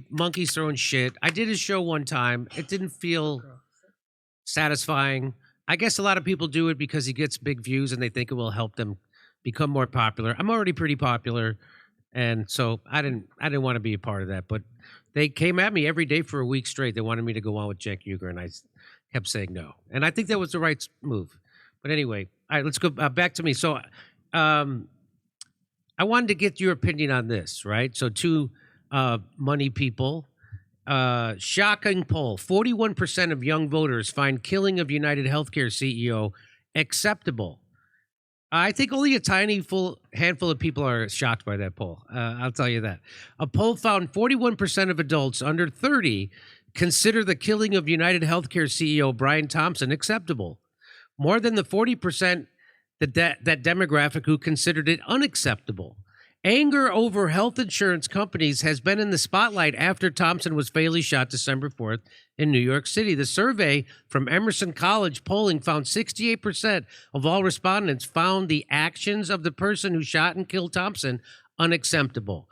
Monkeys throwing shit. I did his show one time. It didn't feel satisfying. I guess a lot of people do it because he gets big views and they think it will help them become more popular. I'm already pretty popular, and so I didn't want to be a part of that. But they came at me every day for a week straight. They wanted me to go on with Jack Uger, and kept saying no. And I think that was the right move. But anyway, all right, let's go back to me. So, um, I wanted to get your opinion on this, right? So, two money people. Shocking poll: 41% of young voters find killing of United Healthcare CEO acceptable. I think only a tiny full handful of people are shocked by that poll. I'll tell you that. A poll found 41% of adults under 30 consider the killing of United Healthcare CEO Brian Thompson acceptable. More than the 40% that demographic who considered it unacceptable. Anger over health insurance companies has been in the spotlight after Thompson was fatally shot December 4th in New York City. The survey from Emerson College polling found 68% of all respondents found the actions of the person who shot and killed Thompson unacceptable.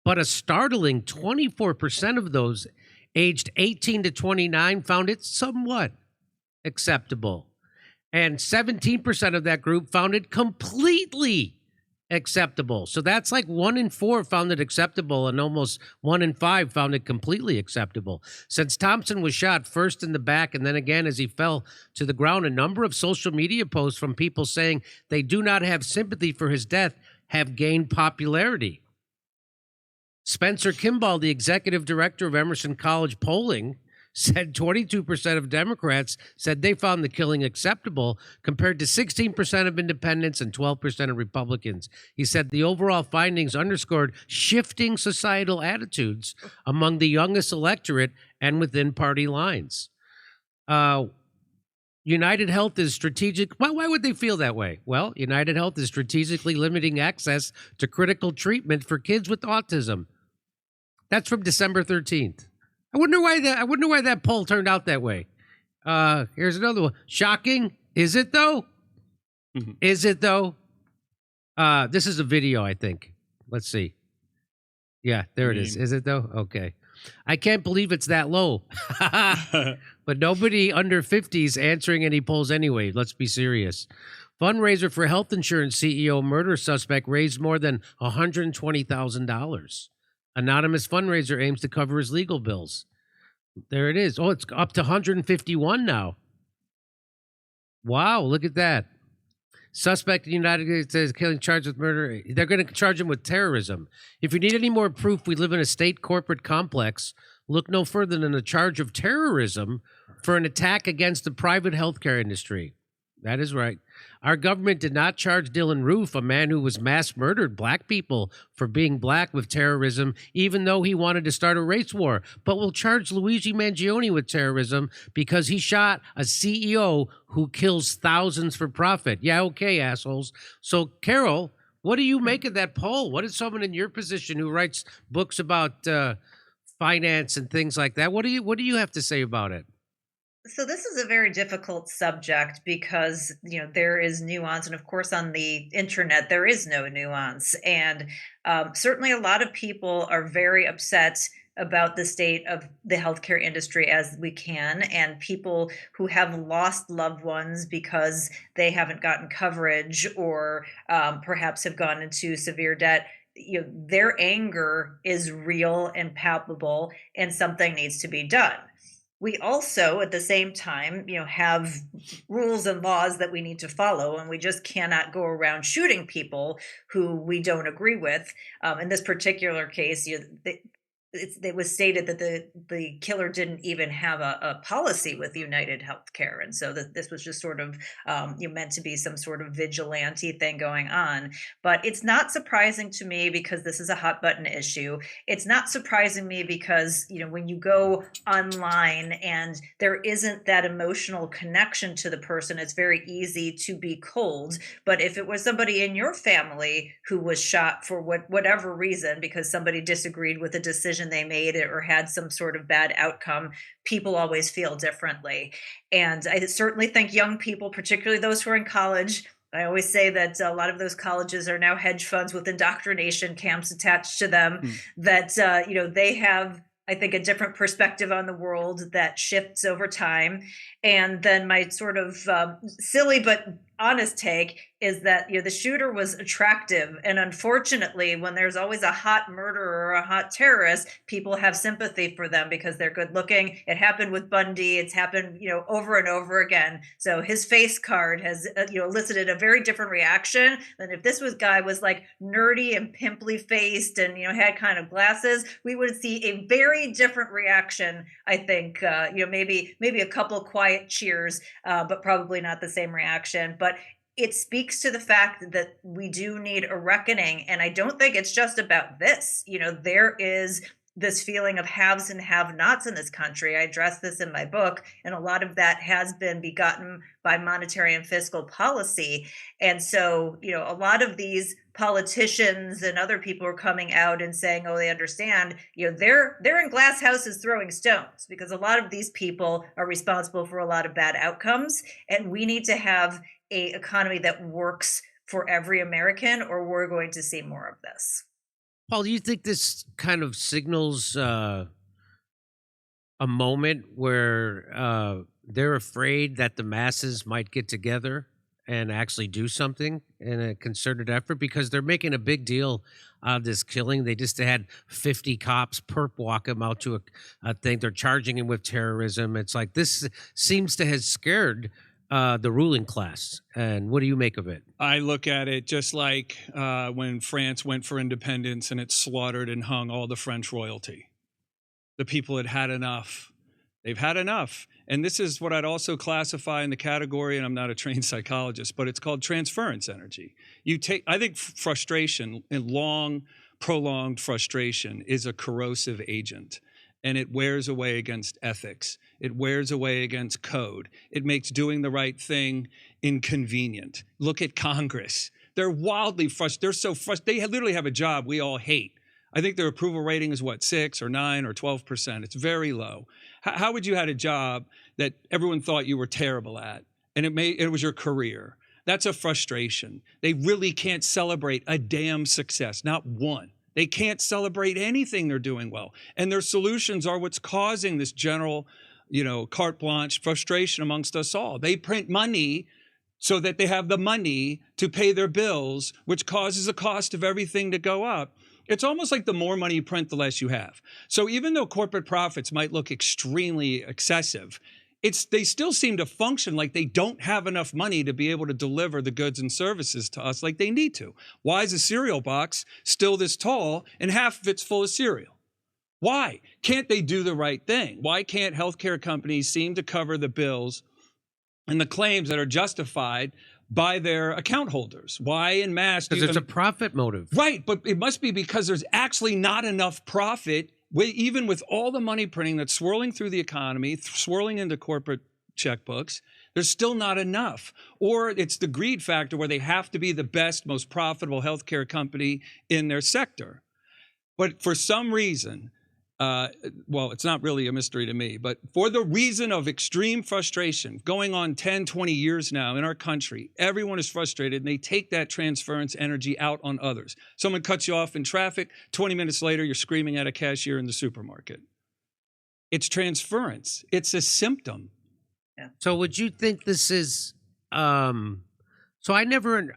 But a startling 24% of those aged 18 to 29 found it somewhat acceptable. And 17% of that group found it completely acceptable. So that's like 1 in 4 found it acceptable, and almost 1 in 5 found it completely acceptable. Since Thompson was shot first in the back and then again as he fell to the ground, a number of social media posts from people saying they do not have sympathy for his death have gained popularity. Spencer Kimball, the executive director of Emerson College polling, said 22% of Democrats said they found the killing acceptable, compared to 16% of independents and 12% of Republicans. He said the overall findings underscored shifting societal attitudes among the youngest electorate and within party lines. United Health is strategic. Why would they feel that way? Well, United Health is strategically limiting access to critical treatment for kids with autism. That's from December 13th. I wonder why that poll turned out that way. Here's another one. Shocking. Is it though? Mm-hmm. Is it though? This is a video, I think. Let's see. Yeah, there it is. Is it though? Okay. I can't believe it's that low. But nobody under 50 is answering any polls anyway. Let's be serious. Fundraiser for health insurance CEO murder suspect raised more than $120,000. Anonymous fundraiser aims to cover his legal bills. There it is. Oh, it's up to 151 now. Wow, look at that. Suspect in the United States killing charged with murder. They're going to charge him with terrorism. If you need any more proof we live in a state corporate complex, look no further than a charge of terrorism for an attack against the private healthcare industry. That is right. Our government did not charge Dylan Roof, a man who was mass murdered black people for being black, with terrorism, even though he wanted to start a race war. But we'll charge Luigi Mangione with terrorism because he shot a CEO who kills thousands for profit. Yeah, okay, assholes. So, Carol, what do you make of that poll? What is someone in your position who writes books about finance and things like that? What do you have to say about it? So this is a very difficult subject because, there is nuance, and of course on the internet there is no nuance, and certainly a lot of people are very upset about the state of the healthcare industry as we can, and people who have lost loved ones because they haven't gotten coverage, or perhaps have gone into severe debt. Their anger is real and palpable, and something needs to be done. We also, at the same time, have rules and laws that we need to follow, and we just cannot go around shooting people who we don't agree with. In this particular case, it was stated that the killer didn't even have a policy with United Healthcare, and so that this was just sort of meant to be some sort of vigilante thing going on. But it's not surprising to me because this is a hot button issue. It's not surprising me because when you go online and there isn't that emotional connection to the person, it's very easy to be cold. But if it was somebody in your family who was shot for whatever reason because somebody disagreed with a decision they made or had some sort of bad outcome, people always feel differently. And I certainly think young people, particularly those who are in college, I always say that a lot of those colleges are now hedge funds with indoctrination camps attached to them. Hmm. That they have, I think, a different perspective on the world that shifts over time. And then my sort of silly but honest take is that the shooter was attractive, and unfortunately, when there's always a hot murderer or a hot terrorist, people have sympathy for them because they're good looking. It happened with Bundy. It's happened over and over again. So his face card has elicited a very different reaction than if this guy was like nerdy and pimply faced and had kind of glasses. We would see a very different reaction. I think maybe a couple quiet cheers, but probably not the same reaction. But it speaks to the fact that we do need a reckoning. And I don't think it's just about this. There is this feeling of haves and have nots in this country. I address this in my book, and a lot of that has been begotten by monetary and fiscal policy. And so, a lot of these politicians and other people are coming out and saying, oh, they understand, they're in glass houses throwing stones, because a lot of these people are responsible for a lot of bad outcomes. And we need to have a economy that works for every American, or we're going to see more of this. Paul, do you think this kind of signals a moment where they're afraid that the masses might get together and actually do something in a concerted effort? Because they're making a big deal out of this killing. They just had 50 cops perp walk him out to a thing. They're charging him with terrorism. It's like this seems to have scared the ruling class. And what do you make of it? I look at it just like when France went for independence and it slaughtered and hung all the French royalty. The people had had enough. They've had enough. And this is what I'd also classify in the category, and I'm not a trained psychologist, but it's called transference energy. I think frustration and long, prolonged frustration is a corrosive agent. And it wears away against ethics. It wears away against code. It makes doing the right thing inconvenient. Look at Congress. They're wildly frustrated. They're so frustrated. They literally have a job we all hate. I think their approval rating is 6 or 9 or 12%. It's very low. How would you had a job that everyone thought you were terrible at, and it was your career? That's a frustration. They really can't celebrate a damn success, not one. They can't celebrate anything they're doing well. And their solutions are what's causing this general, carte blanche frustration amongst us all. They print money so that they have the money to pay their bills, which causes the cost of everything to go up. It's almost like the more money you print, the less you have. So even though corporate profits might look extremely excessive, they still seem to function like they don't have enough money to be able to deliver the goods and services to us like they need to. Why is a cereal box still this tall and half of it's full of cereal? Why? Can't they do the right thing? Why can't healthcare companies seem to cover the bills and the claims that are justified by their account holders? Why in mass? Because it's a profit motive. Right, but it must be because there's actually not enough profit, even with all the money printing that's swirling through the economy, swirling into corporate checkbooks. There's still not enough. Or it's the greed factor where they have to be the best, most profitable healthcare company in their sector. But for some reason, it's not really a mystery to me, but for the reason of extreme frustration going on 10, 20 years now in our country, everyone is frustrated and they take that transference energy out on others. Someone cuts you off in traffic, 20 minutes later, you're screaming at a cashier in the supermarket. It's transference. It's a symptom. Yeah. So would you think this is, so I never,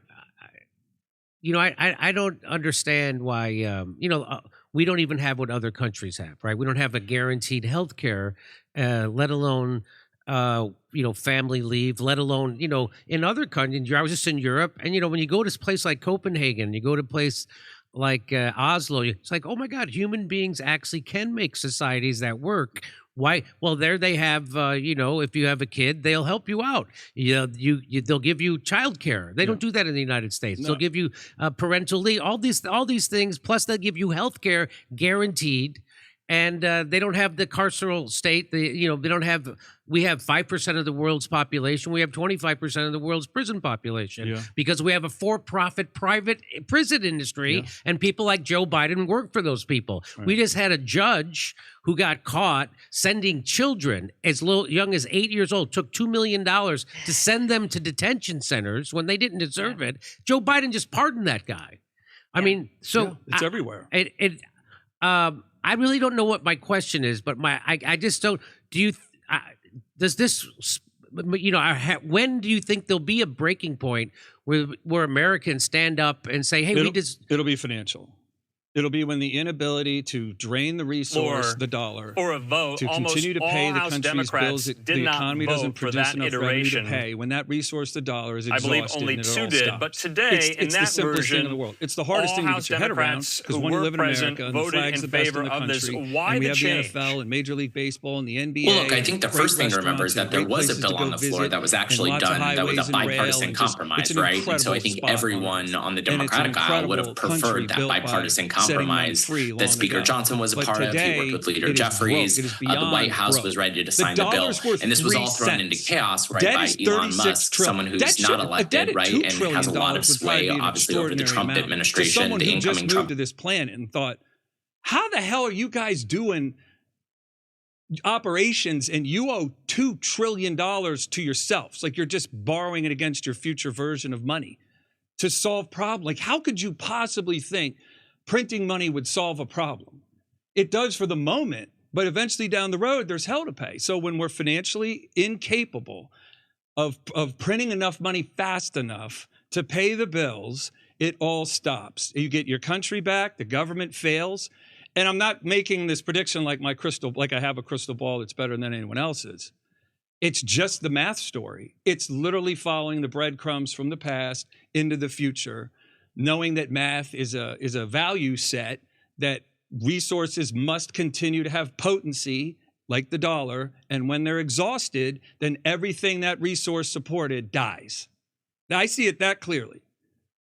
I don't understand why, we don't even have what other countries have, right? We don't have a guaranteed health care, let alone, family leave, let alone, in other countries. I was just in Europe, and, when you go to a place like Copenhagen, you go to a place like Oslo, it's like, oh my God, human beings actually can make societies that work. Why? Well, there they have, if you have a kid, they'll help you out. They'll give you childcare. They don't do that in the United States. No. They'll give you parental leave. All these things. Plus, they'll give you health care guaranteed. and they don't have the carceral state. They don't have. We have 5% of the world's population. We have 25% of the world's prison population because we have a for-profit private prison industry, and people like Joe Biden work for those people. Right. We just had a judge who got caught sending children as young as 8 years old, took $2 million to send them to detention centers when they didn't deserve it. Joe Biden just pardoned that guy. I mean, so it's everywhere. I really don't know what my question is, but I just don't. Do you? Does this? When do you think there'll be a breaking point where Americans stand up and say, "Hey, it'll be financial. It'll be when the inability to drain the resource, the dollar, or a vote to continue to pay the country's Democrats bills that did the not economy doesn't vote for produce that enough revenue to iteration. pay. When that resource, the dollar, is exhausted, I believe only and it 2 all did, stops. but today it's in the that simplest version, thing in the world. It's the hardest thing to get your head around because when you live in America and the flag's the best in the country, and we have the NFL and Major League Baseball and the NBA. Well, look, I think the first thing to remember is that there was a bill on the floor that was actually done that was a bipartisan compromise, right? And so I think everyone on the Democratic aisle would have preferred that bipartisan compromise that Speaker Johnson was a part of. He worked with Leader Jeffries. The White House was ready to sign the bill. And this was all thrown into chaos, right, by Elon Musk, someone who's not elected, right, and has a lot of sway, obviously, over the Trump administration, someone the who incoming just Trump. moved to this planet and thought, how the hell are you guys doing operations and you owe $2 trillion to yourselves? Like you're just borrowing it against your future version of money to solve problems. Like how could you possibly think printing money would solve a problem? It does for the moment, but eventually down the road, there's hell to pay. So when we're financially incapable of printing enough money fast enough to pay the bills, it all stops. You get your country back, the government fails. And I'm not making this prediction like I have a crystal ball that's better than anyone else's. It's just the math story. It's literally following the breadcrumbs from the past into the future, knowing that math is a value set, that resources must continue to have potency like the dollar, and when they're exhausted, then everything that resource supported dies. Now, I see it that clearly.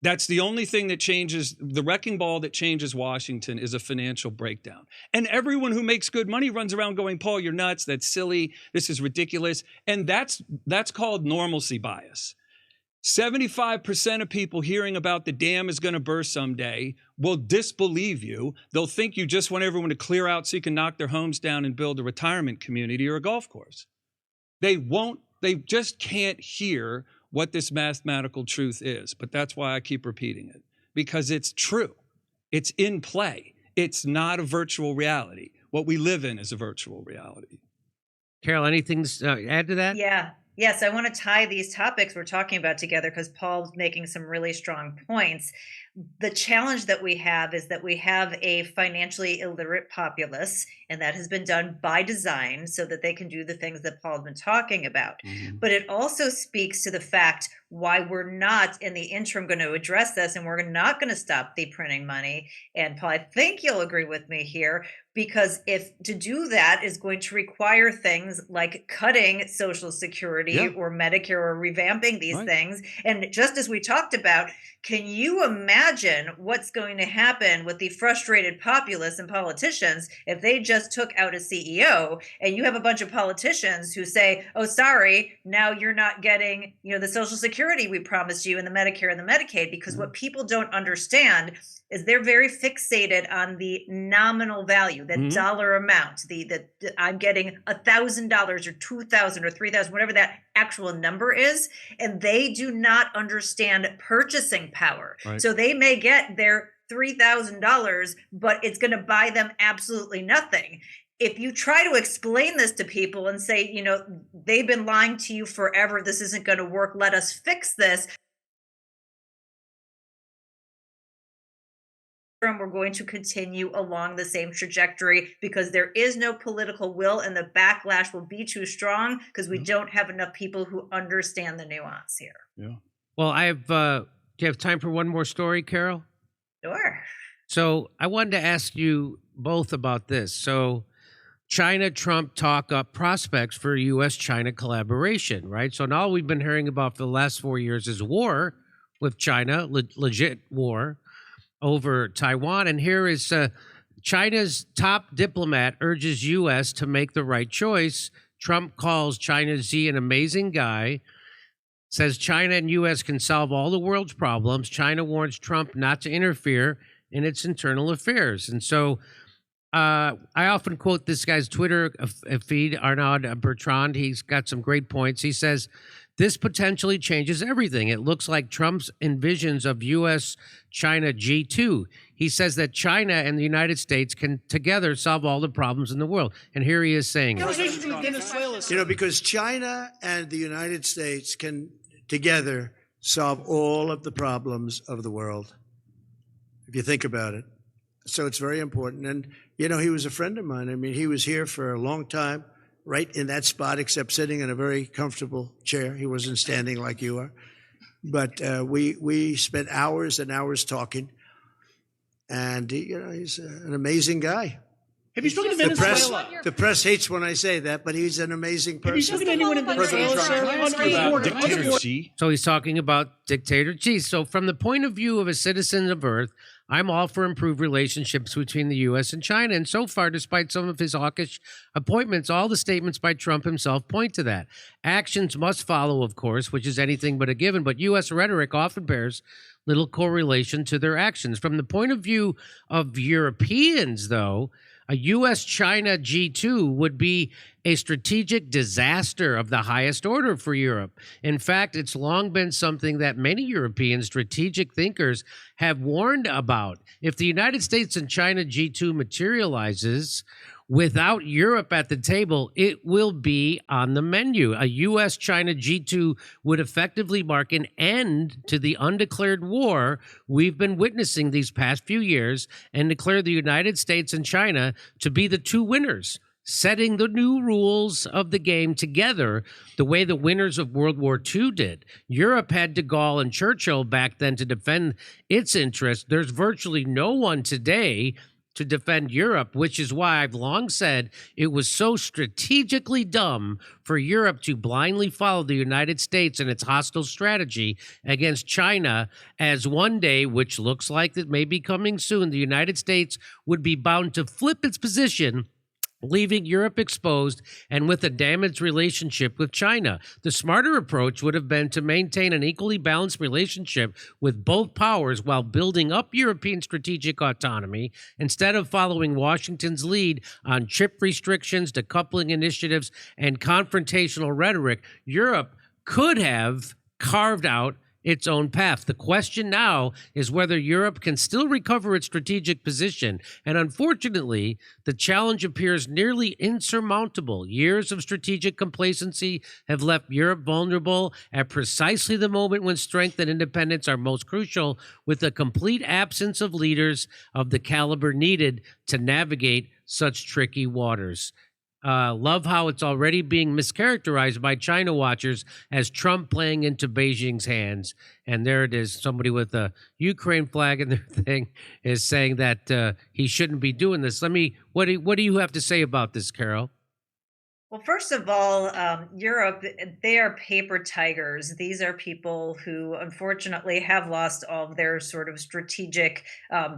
That's the only thing that changes, the wrecking ball that changes Washington is a financial breakdown. And everyone who makes good money runs around going, Paul, you're nuts, that's silly, this is ridiculous. And that's called normalcy bias. 75% of people hearing about the dam is going to burst someday will disbelieve you. They'll think you just want everyone to clear out so you can knock their homes down and build a retirement community or a golf course. They just can't hear what this mathematical truth is. But that's why I keep repeating it, because it's true. It's in play. It's not a virtual reality. What we live in is a virtual reality. Carol, anything to add to that? Yeah. Yes, I want to tie these topics we're talking about together because Paul's making some really strong points. The challenge that we have is that we have a financially illiterate populace, and that has been done by design so that they can do the things that Paul's been talking about. Mm-hmm. But it also speaks to the fact why we're not in the interim going to address this, and we're not going to stop the printing money. And Paul, I think you'll agree with me here, because if to do that is going to require things like cutting Social Security or Medicare or revamping these things. And just as we talked about, can you imagine what's going to happen with the frustrated populace and politicians if they just took out a CEO and you have a bunch of politicians who say, oh, sorry, now you're not getting, the Social Security we promised you and the Medicare and the Medicaid, because what people don't understand is they're very fixated on the nominal value, the dollar amount, the I'm getting $1,000 or $2,000 or $3,000, whatever that actual number is, and they do not understand purchasing power. Right. So they may get their $3,000, but it's going to buy them absolutely nothing. If you try to explain this to people and say, they've been lying to you forever, this isn't going to work, let us fix this, we're going to continue along the same trajectory because there is no political will, and the backlash will be too strong because we don't have enough people who understand the nuance here. Yeah. Well, do you have time for one more story, Carol? Sure. So I wanted to ask you both about this. So China-Trump talk up prospects for U.S.-China collaboration, right? So now all we've been hearing about for the last 4 years is war with China, legit war over Taiwan. And here is China's top diplomat urges U.S. to make the right choice. Trump calls China's Xi an amazing guy, says China and U.S. can solve all the world's problems. China warns Trump not to interfere in its internal affairs. And so I often quote this guy's Twitter feed, Arnaud Bertrand. He's got some great points. He says, this potentially changes everything. It looks like Trump's envisions of U.S.-China G2. He says that China and the United States can together solve all the problems in the world. And here he is saying it. Because China and the United States can together solve all of the problems of the world, if you think about it. So it's very important. And, he was a friend of mine. I mean, he was here for a long time, right in that spot, except sitting in a very comfortable chair. He wasn't standing like you are. But we spent hours and hours talking. And, he's an amazing guy. Have you spoken to Venezuela? The press hates when I say that, but he's an amazing person. Have you spoken to anyone in Venezuela, sir? Dictator Xi. So he's talking about dictator Xi. So from the point of view of a citizen of Earth, I'm all for improved relationships between the U.S. and China. And so far, despite some of his hawkish appointments, all the statements by Trump himself point to that. Actions must follow, of course, which is anything but a given. But U.S. rhetoric often bears little correlation to their actions. From the point of view of Europeans, though, a U.S.-China G2 would be a strategic disaster of the highest order for Europe. In fact, it's long been something that many European strategic thinkers have warned about. If the United States and China G2 materializes without Europe at the table, it will be on the menu. A U.S.-China G2 would effectively mark an end to the undeclared war we've been witnessing these past few years and declare the United States and China to be the two winners, setting the new rules of the game together the way the winners of World War II did. Europe had de Gaulle and Churchill back then to defend its interests. There's virtually no one today to defend Europe, which is why I've long said it was so strategically dumb for Europe to blindly follow the United States and its hostile strategy against China, as one day, which looks like it may be coming soon, the United States would be bound to flip its position, leaving Europe exposed and with a damaged relationship with China. The smarter approach would have been to maintain an equally balanced relationship with both powers while building up European strategic autonomy instead of following Washington's lead on chip restrictions, decoupling initiatives, and confrontational rhetoric. Europe could have carved out its own path. The question now is whether Europe can still recover its strategic position. And unfortunately, the challenge appears nearly insurmountable. Years of strategic complacency have left Europe vulnerable at precisely the moment when strength and independence are most crucial, with a complete absence of leaders of the caliber needed to navigate such tricky waters. Love how it's already being mischaracterized by China watchers as Trump playing into Beijing's hands. And there it is. Somebody with a Ukraine flag in their thing is saying that he shouldn't be doing this. What do you have to say about this, Carol? Well, first of all, Europe, they are paper tigers. These are people who unfortunately have lost all of their sort of strategic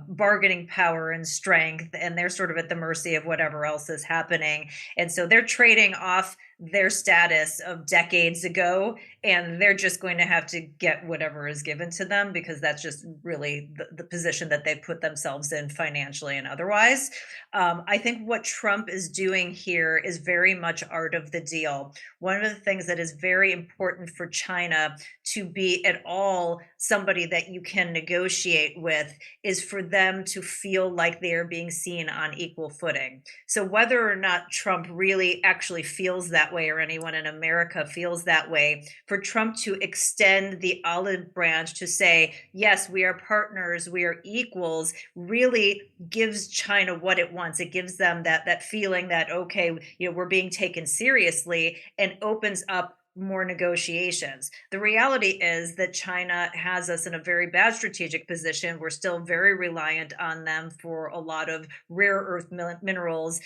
bargaining power and strength, and they're sort of at the mercy of whatever else is happening. And so they're trading off their status of decades ago, and they're just going to have to get whatever is given to them because that's just really the position that they've put themselves in financially and otherwise. I think what Trump is doing here is very much art of the deal. One of the things that is very important for China to be at all somebody that you can negotiate with is for them to feel like they are being seen on equal footing. So whether or not Trump really actually feels that way or anyone in America feels that way, for Trump to extend the olive branch to say, yes, we are partners, we are equals, really gives China what it wants. It gives them that feeling that, okay, we're being taken seriously, and opens up more negotiations. The reality is that China has us in a very bad strategic position. We're still very reliant on them for a lot of rare earth minerals,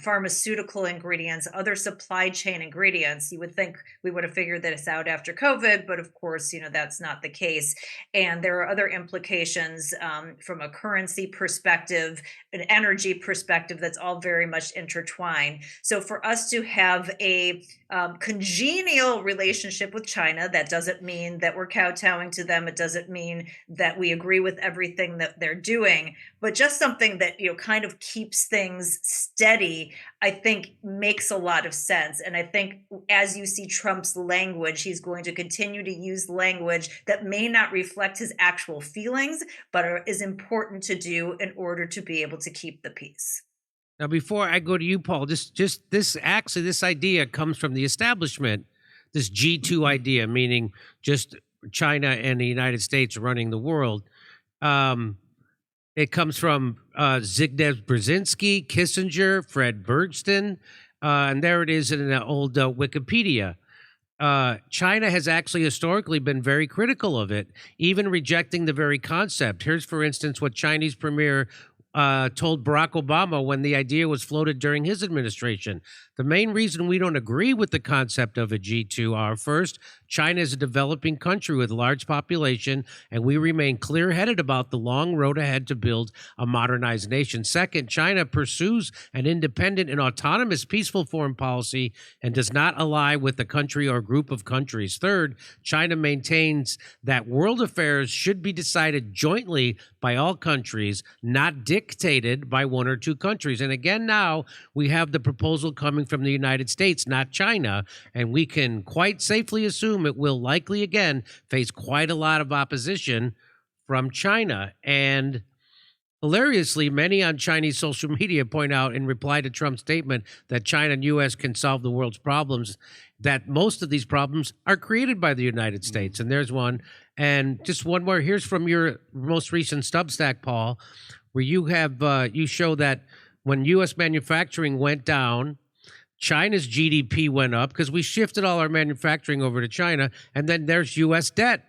pharmaceutical ingredients, other supply chain ingredients. You would think we would have figured this out after COVID, but of course, that's not the case. And there are other implications from a currency perspective, an energy perspective, that's all very much intertwined. So for us to have a congenial relationship with China, that doesn't mean that we're kowtowing to them. It doesn't mean that we agree with everything that they're doing, but just something that kind of keeps things steady, I think makes a lot of sense. And I think as you see Trump's language, he's going to continue to use language that may not reflect his actual feelings, but is important to do in order to be able to keep the peace. Now, before I go to you, Paul, this idea comes from the establishment, this G2 idea, meaning just China and the United States running the world. It comes from Zbigniew Brzezinski, Kissinger, Fred Bergsten, and there it is in an old Wikipedia. China has actually historically been very critical of it, even rejecting the very concept. Here's, for instance, what Chinese Premier told Barack Obama when the idea was floated during his administration. The main reason we don't agree with the concept of a G2 are, first, China is a developing country with a large population, and we remain clear-headed about the long road ahead to build a modernized nation. Second, China pursues an independent and autonomous peaceful foreign policy and does not ally with a country or group of countries. Third, China maintains that world affairs should be decided jointly by all countries, not dictated by one or two countries. And again, now we have the proposal coming from the United States, not China, and we can quite safely assume it will likely again face quite a lot of opposition from China. And hilariously, many on Chinese social media point out in reply to Trump's statement that China and U.S. can solve the world's problems, that most of these problems are created by the United States. And there's one. And just one more. Here's from your most recent Substack, Paul, where you have you show that when U.S. manufacturing went down, China's GDP went up because we shifted all our manufacturing over to China, and then there's U.S. debt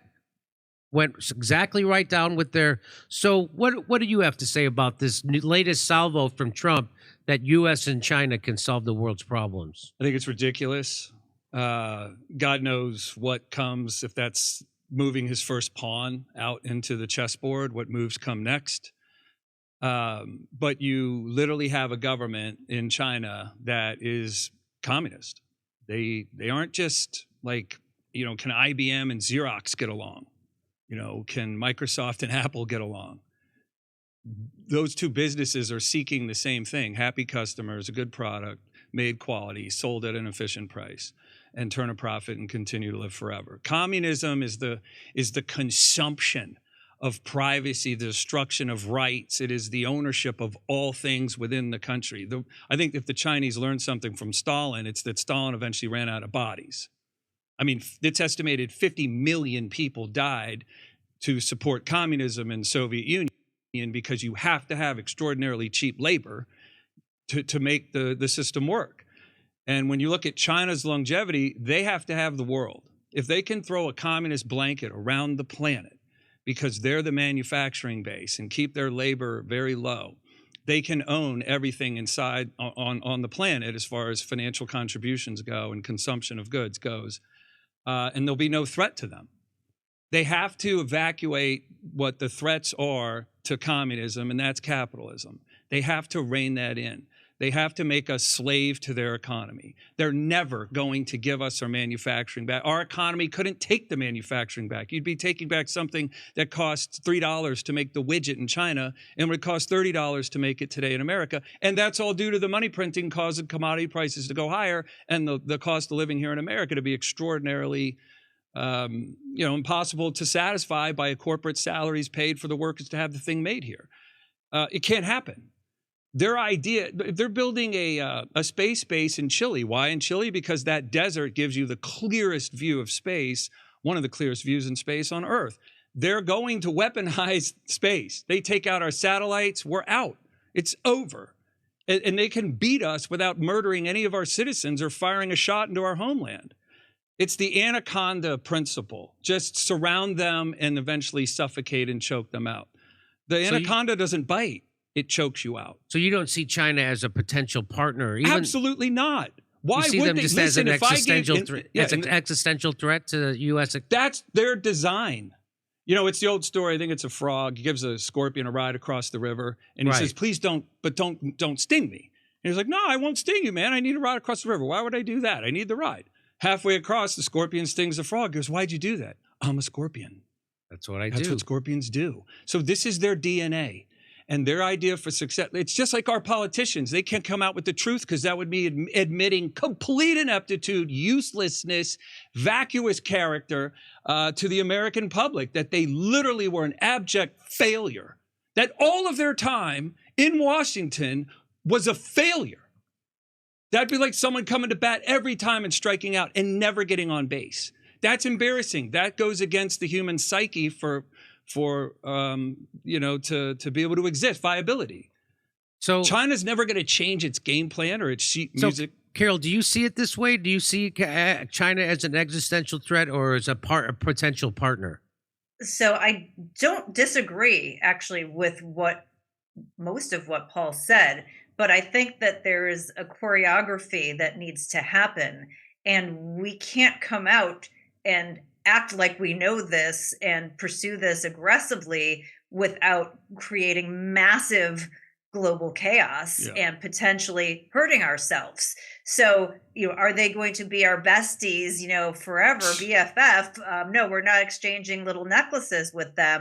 went exactly right down with their. So what do you have to say about this latest salvo from Trump that U.S. and China can solve the world's problems? I think it's ridiculous. God knows what comes if that's moving his first pawn out into the chessboard, what moves come next. But you literally have a government in China that is communist. They aren't just like, can IBM and Xerox get along? Can Microsoft and Apple get along? Those two businesses are seeking the same thing: happy customers, a good product, made quality, sold at an efficient price, and turn a profit and continue to live forever. Communism is the consumption of privacy, the destruction of rights. It is the ownership of all things within the country. I think if the Chinese learned something from Stalin, it's that Stalin eventually ran out of bodies. I mean, it's estimated 50 million people died to support communism in the Soviet Union because you have to have extraordinarily cheap labor to make the system work. And when you look at China's longevity, they have to have the world. If they can throw a communist blanket around the planet because they're the manufacturing base and keep their labor very low, they can own everything inside on the planet as far as financial contributions go and consumption of goods goes. And there'll be no threat to them. They have to evacuate what the threats are to communism, and that's capitalism. They have to rein that in. They have to make us slave to their economy. They're never going to give us our manufacturing back. Our economy couldn't take the manufacturing back. You'd be taking back something that costs $3 to make the widget in China and would cost $30 to make it today in America. And that's all due to the money printing causing commodity prices to go higher and the cost of living here in America to be extraordinarily impossible to satisfy by corporate salaries paid for the workers to have the thing made here. It can't happen. Their idea, they're building a space base in Chile. Why in Chile? Because that desert gives you the clearest view of space, one of the clearest views in space on Earth. They're going to weaponize space. They take out our satellites, we're out. It's over. And they can beat us without murdering any of our citizens or firing a shot into our homeland. It's the anaconda principle. Just surround them and eventually suffocate and choke them out. The anaconda doesn't bite. It chokes you out. So you don't see China as a potential partner? Absolutely not. Why you see would them they? just Listen, as an if I gave, existential threat? It's an existential threat to the U.S. That's their design. You know, it's the old story. I think it's a frog. He gives a scorpion a ride across the river, and he says, "Please don't sting me." And he's like, "No, I won't sting you, man. I need a ride across the river. Why would I do that? I need the ride." Halfway across, the scorpion stings the frog. He goes, "Why'd you do that?" "I'm a scorpion. That's what I do. That's what scorpions do." So this is their DNA. And their idea for success, it's just like our politicians. They can't come out with the truth because that would be admitting complete ineptitude, uselessness, vacuous character to the American public, that they literally were an abject failure, that all of their time in Washington was a failure. That'd be like someone coming to bat every time and striking out and never getting on base. That's embarrassing. That goes against the human psyche for you know, to be able to exist, viability. So China's never going to change its game plan or its sheet music. Carol, do you see it this way? Do you see China as an existential threat or as a potential partner? So I don't disagree actually with most of what Paul said, but I think that there is a choreography that needs to happen, and we can't come out and act like we know this and pursue this aggressively without creating massive global chaos and potentially hurting ourselves. So, you know, are they going to be our besties, you know, forever, BFF? No, we're not exchanging little necklaces with them.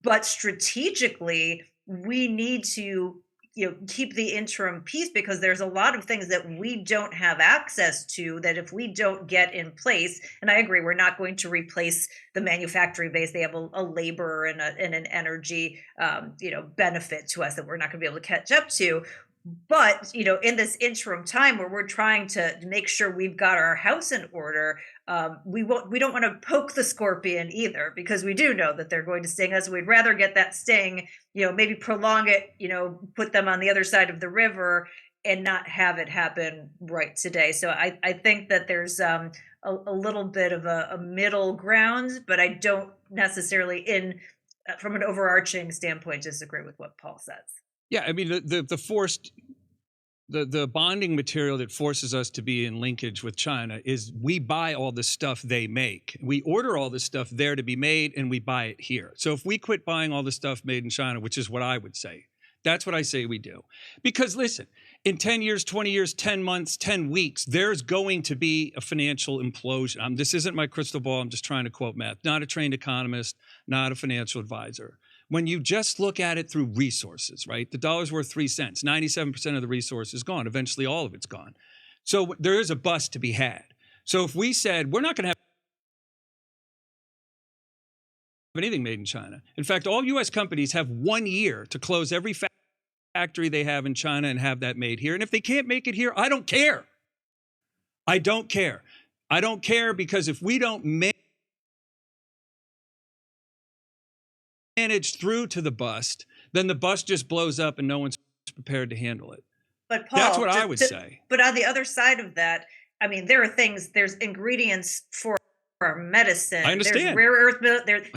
But strategically, we need to, you know, keep the interim peace, because there's a lot of things that we don't have access to that if we don't get in place, and I agree, we're not going to replace the manufacturing base. They have a labor and an energy, you know, benefit to us that we're not going to be able to catch up to. But, you know, in this interim time where we're trying to make sure we've got our house in order, we don't want to poke the scorpion either, because we do know that they're going to sting us. We'd rather get that sting, you know, maybe prolong it, you know, put them on the other side of the river and not have it happen right today. So I think that there's a little bit of a middle ground, but I don't necessarily from an overarching standpoint disagree with what Paul says. Yeah, I mean, the bonding material that forces us to be in linkage with China is we buy all the stuff they make. We order all the stuff there to be made, and we buy it here. So if we quit buying all the stuff made in China, which is what I would say, that's what I say we do. Because listen, in 10 years, 20 years, 10 months, 10 weeks, there's going to be a financial implosion. This isn't my crystal ball. I'm just trying to quote math. Not a trained economist, not a financial advisor. When you just look at it through resources, right? The dollar's worth 3 cents. 97% of the resource is gone. Eventually, all of it's gone. So there is a bust to be had. So if we said, we're not going to have anything made in China. In fact, all U.S. companies have 1 year to close every factory they have in China and have that made here. And if they can't make it here, I don't care. I don't care. I don't care, because if we don't manage through to the bust, then the bust just blows up and no one's prepared to handle it. But Paul, that's what I would say. But on the other side of that, I mean, there's ingredients for our medicine. I understand. There's rare earth, there's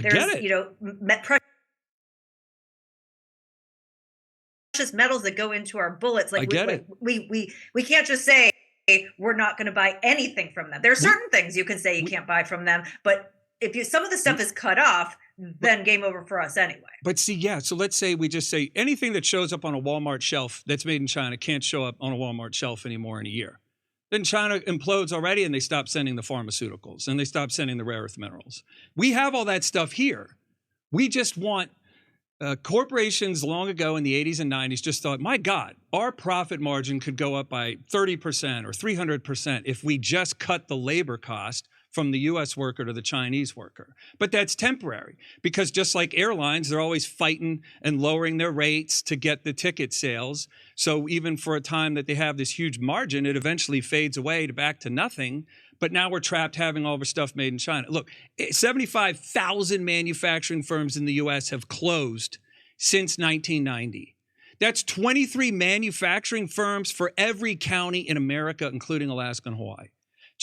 you know, precious metals that go into our bullets. Like we can't just say we're not going to buy anything from them. There are certain things you can say you can't buy from them, but if some of the stuff is cut off, then game over for us anyway. But see, yeah, so let's say we just say anything that shows up on a Walmart shelf that's made in China can't show up on a Walmart shelf anymore in a year. Then China implodes already, and they stop sending the pharmaceuticals, and they stop sending the rare earth minerals. We have all that stuff here. We just want corporations long ago in the 80s and 90s just thought, my God, our profit margin could go up by 30% or 300% if we just cut the labor cost from the U.S. worker to the Chinese worker. But that's temporary, because just like airlines, they're always fighting and lowering their rates to get the ticket sales. So even for a time that they have this huge margin, it eventually fades away back to nothing. But now we're trapped having all of our stuff made in China. Look, 75,000 manufacturing firms in the U.S. have closed since 1990. That's 23 manufacturing firms for every county in America, including Alaska and Hawaii.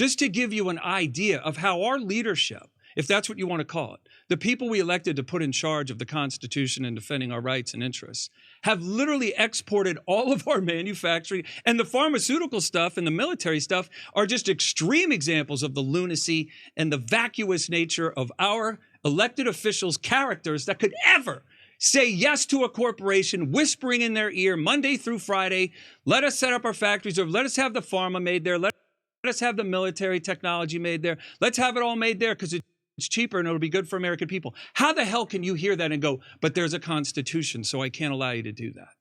just to give you an idea of how our leadership, if that's what you want to call it, the people we elected to put in charge of the Constitution and defending our rights and interests, have literally exported all of our manufacturing, and the pharmaceutical stuff and the military stuff are just extreme examples of the lunacy and the vacuous nature of our elected officials' characters that could ever say yes to a corporation whispering in their ear Monday through Friday, let us set up our factories, or let us have the pharma made there, let us have the military technology made there, let's have it all made there because it's cheaper and it'll be good for American people. How the hell can you hear that and go, but there's a constitution, so I can't allow you to do that?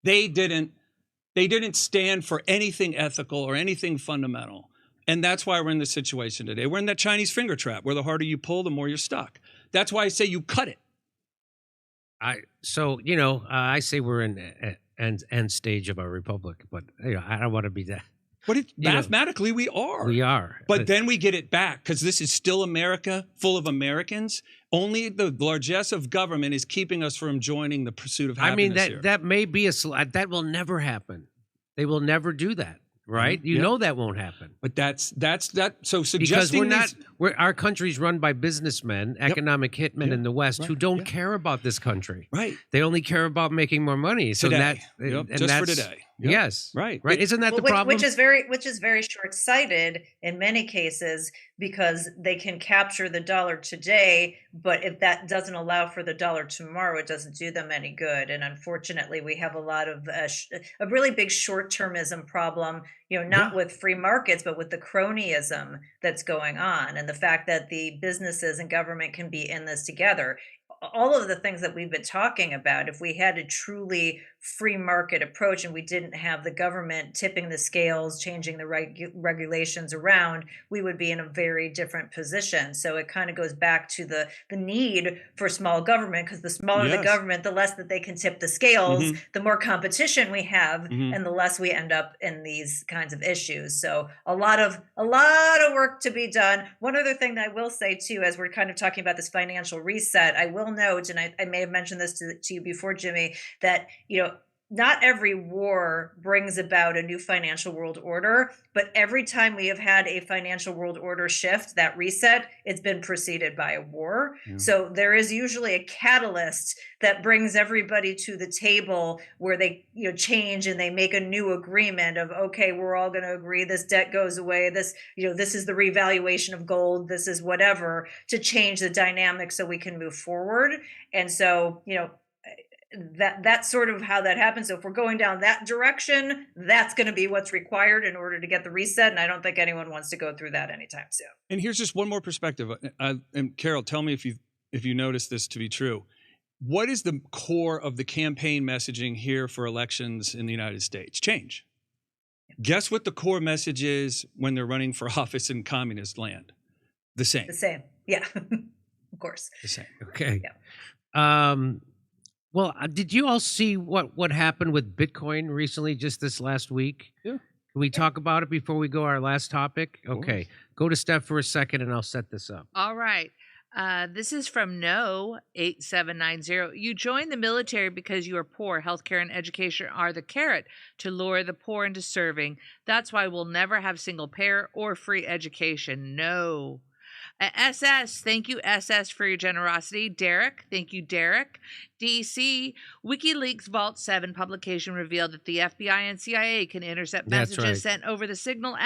They didn't stand for anything ethical or anything fundamental. And that's why we're in this situation today. We're in that Chinese finger trap where the harder you pull, the more you're stuck. That's why I say you cut it. I say we're in end stage of our republic, but I don't want to be that. But mathematically, we are. We are. But then we get it back because this is still America, full of Americans. Only the largesse of government is keeping us from joining the pursuit of happiness here. That may be that will never happen. They will never do that. Right? You know that won't happen. But that's that. So because suggesting our country's run by businessmen, economic hitmen in the West who don't care about this country. Right. They only care about making more money. So today. And just for today. Yep. Yes. Right. Isn't that the problem? Which is very short-sighted in many cases, because they can capture the dollar today, but if that doesn't allow for the dollar tomorrow, it doesn't do them any good. And unfortunately, we have a lot of a really big short-termism problem, not with free markets, but with the cronyism that's going on, and the fact that the businesses and government can be in this together. All of the things that we've been talking about, if we had a truly free market approach and we didn't have the government tipping the scales, changing the regulations around, we would be in a very different position. So it kind of goes back to the need for small government, because the smaller the government, the less that they can tip the scales, the more competition we have, and the less we end up in these kinds of issues. So a lot of work to be done. One other thing that I will say too, as we're kind of talking about this financial reset, I will note, and I may have mentioned this to you before, Jimmy, that not every war brings about a new financial world order, but every time we have had a financial world order shift, that reset, it's been preceded by a war. Yeah. So there is usually a catalyst that brings everybody to the table where they change and they make a new agreement of, okay, we're all going to agree this debt goes away, this this is the revaluation of gold, this is whatever, to change the dynamic so we can move forward. And so that's sort of how that happens. So if we're going down that direction, that's going to be what's required in order to get the reset. And I don't think anyone wants to go through that anytime soon. And here's just one more perspective. And Carol, tell me if you notice this to be true. What is the core of the campaign messaging here for elections in the United States? Change. Guess what the core message is when they're running for office in communist land? The same. The same. Yeah. Of course. The same. Okay. Yeah. Well, did you all see what happened with Bitcoin recently, just this last week? Yeah. Can we talk about it before we go our last topic? Okay. Go to Steph for a second, and I'll set this up. All right. This is from No8790. You join the military because you are poor. Healthcare and education are the carrot to lure the poor into serving. That's why we'll never have single payer or free education. No. SS, thank you, SS, for your generosity. Derek, thank you, Derek. DC, WikiLeaks Vault 7 publication revealed that the FBI and CIA can intercept messages sent over the Signal app